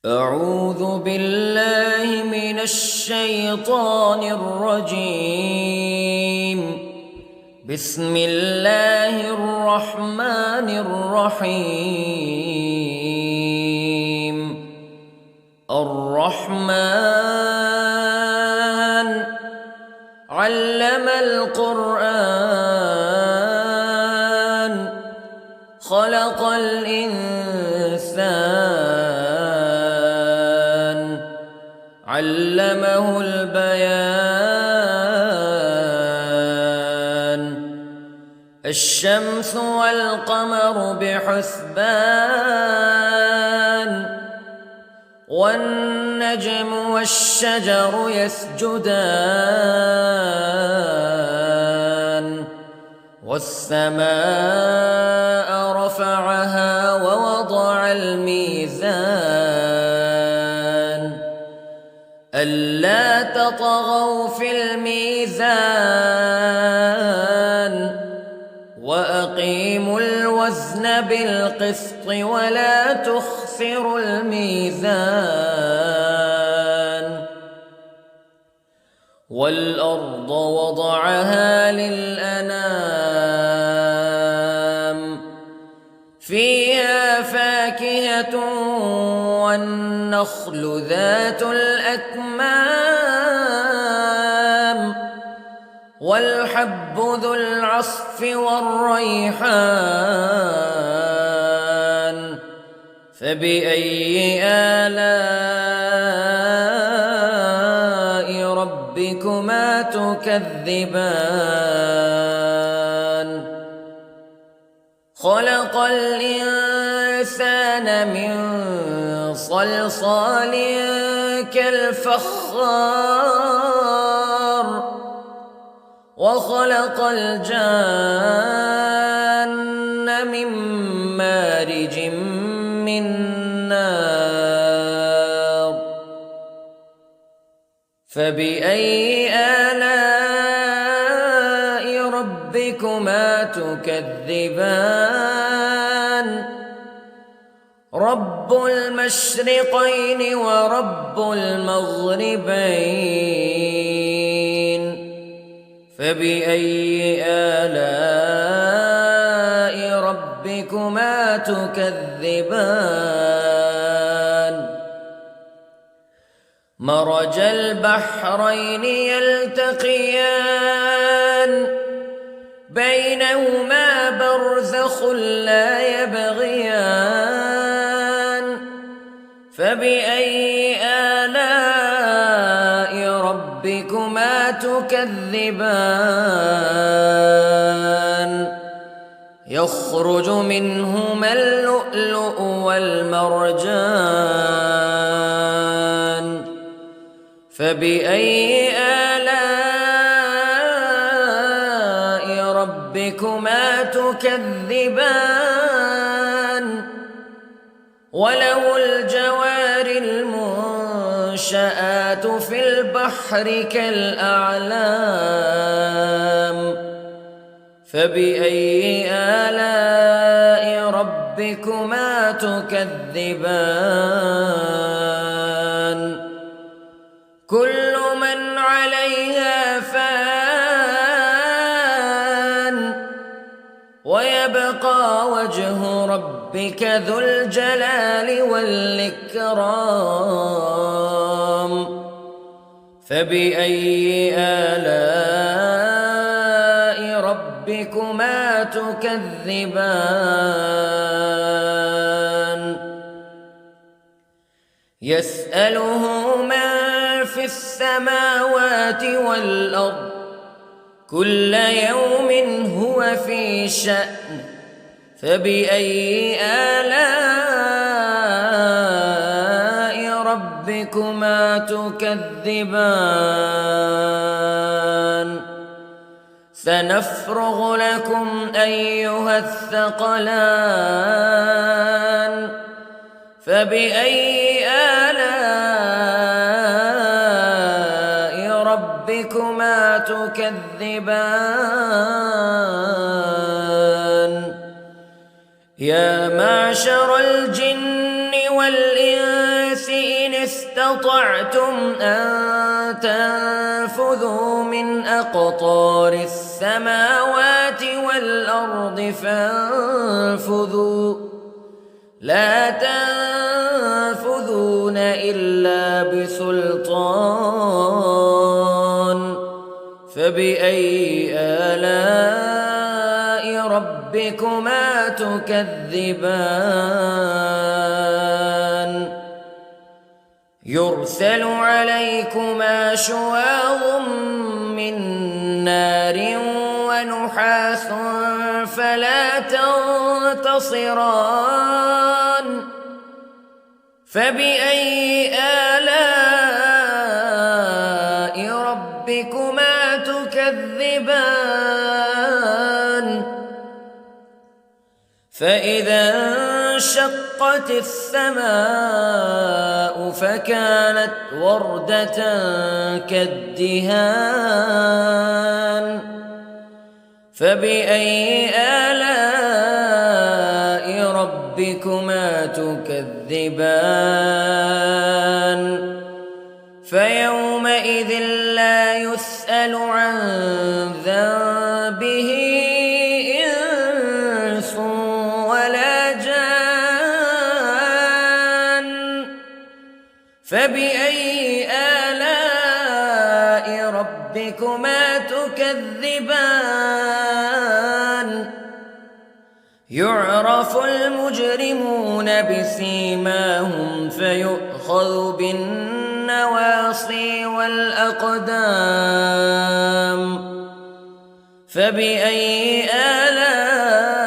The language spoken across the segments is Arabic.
أعوذ بالله من الشيطان الرجيم. بسم الله الرحمن الرحيم. الرحمن علم القرآن خلق الإنسان علمه البيان. الشمس والقمر بحسبان والنجم والشجر يسجدان والسماء رفعها ووضع الميزان ألا تطغوا في الميزان وأقيموا الوزن بالقسط ولا تخسروا الميزان. والأرض وضعها للأنام فيها فاكهة والنخل ذات الأكمام والحب ذو العصف والريحان فبأي آلاء ربكما تكذبان. خلق الإنسان من صلصال كالفخار وخلق الجان من مارج من نار فبأي آلاء ربكما تكذبان. رب المشرقين ورب المغربين فبأي آلاء ربكما تكذبان. مرج البحرين يلتقيان بينهما برزخ لا يبغيان فبأي آلاء ربكما تكذبان. يخرج منهما اللؤلؤ والمرجان فبأي آلاء ربكما تكذبان. وله الجوار المنشآت في البحر كالأعلام فبأي آلاء ربكما تكذبان. كل من عليها فان ويبقى وجه ربك ذو الجلال والإكرام فبأي آلاء ربكما تكذبان. يسأله من في السماوات والأرض كل يوم هو في شأن فبأي آلاء ربكما تكذبان. سنفرغ لكم أيها الثقلان فبأي آلاء ربكما تكذبان. يا معشر الجن والإنس استطعتم أن تنفذوا من أقطار السماوات والأرض فانفذوا لا تنفذون إلا بسلطان فبأي آلاء ربكما تكذبان يرسل عليكما شواظ من نار ونحاس فلا تنتصران فبأي آلاء ربكما تكذبان فإذا انشقت السماء فكانت وردة كالدهان فبأي آلاء ربكما تكذبان فيومئذ لا يسأل عن ذنبه إنس ولا جان فبأي آلاء ربكما تكذبان يعرف المجرمون بسيماهم فيؤخذ بالنواصي والأقدام فبأي آلاء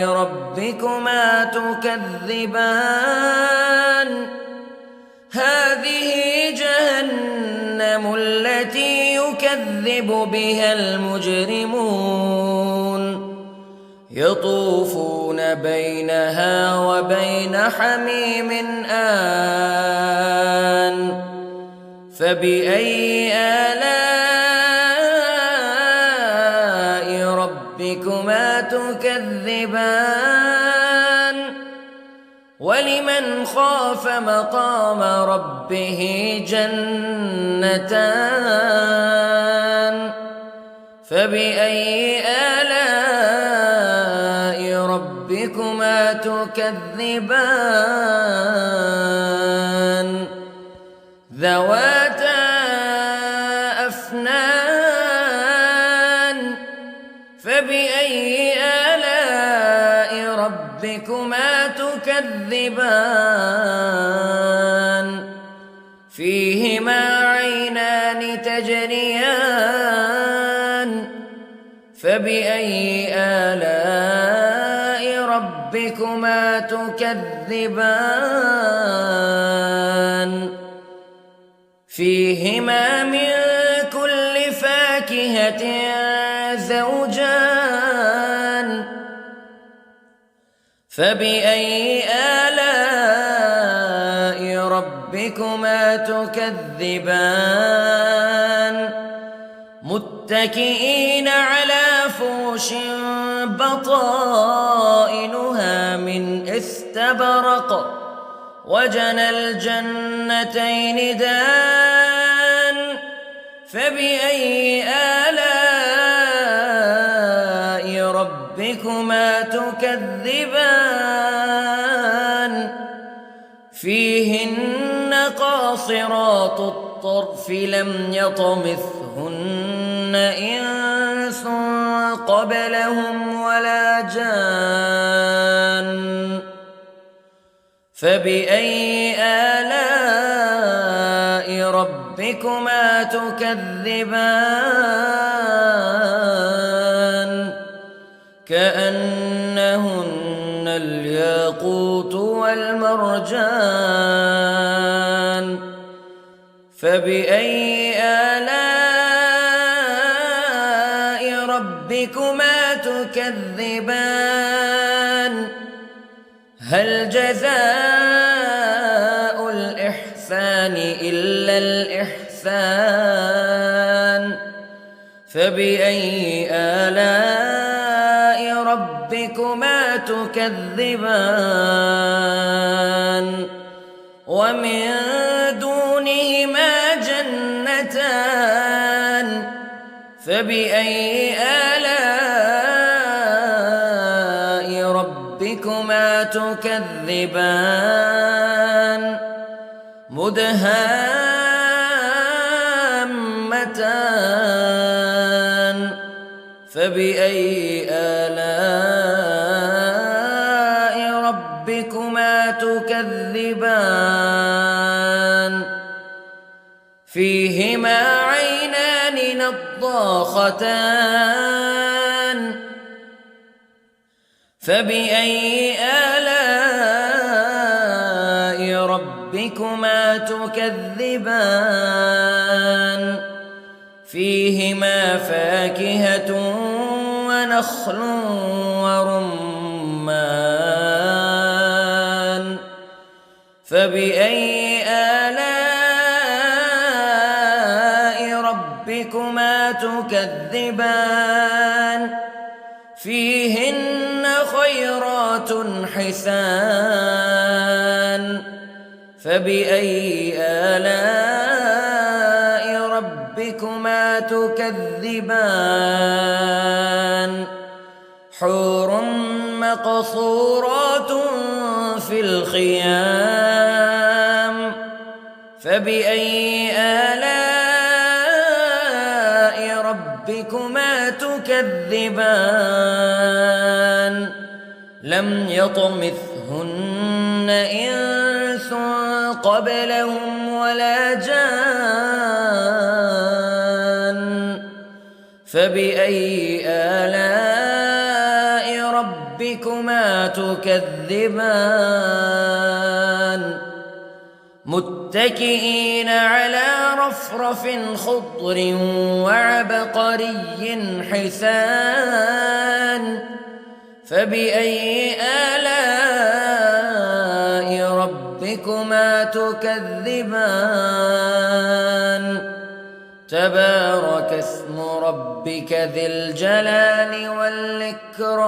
ربكما تكذبان هذه جهنم التي يكذب بها المجرمون يطوفون بينها وبين حميم آن فبأي آلاء ربكما تكذبان ولمن خاف مقام ربه جنتان فبأي آلاء ربكما تكذبان ذواتا أفنان فبأي آلاء ربكما تكذبان فيهما عينان تجريان فبأي آلاء ربكما تكذبان فيهما من كل فاكهة زوجان فبأي آلاء ربكما تكذبان متكئين على فرش بطائنها من استبرق وجنى الجنتين دان فبأي آلاء ربكما تكذبان فيهن قاصرات الطرف لم يطمثهن إنس قبلهم ولا جان فبأي آلاء ربكما تكذبان كأنهن الياقوت والمرجان فبأي آلاء ربكما تكذبان هل جزاء الإحسان إلا الإحسان فبأي آلاء ربكما تكذبان ومن دونهما جنتان فبأي آلاء ربكما تكذبان مدهامتان فبأي آلاء ربكما تكذبان فيهما عينان نضاختان فبأي آلاء ربكما تكذبان فيهما فاكهة ونخل ورمان فبأي آلاء ربكما تكذبان فيهن خيرات حسان فبأي آلاء ربكما تكذبان حور مقصورات في الخيام فبأي آلاء ربكما تكذبان لم يطمثهن إنس قبلهم ولا جان فبأي آلاء ربكما تكذبان متكئين على رفرف خضر وعبقري حسان فبأي آلاء ربكما تكذبان تبارك اسم ربك ذي الجلال والإكرام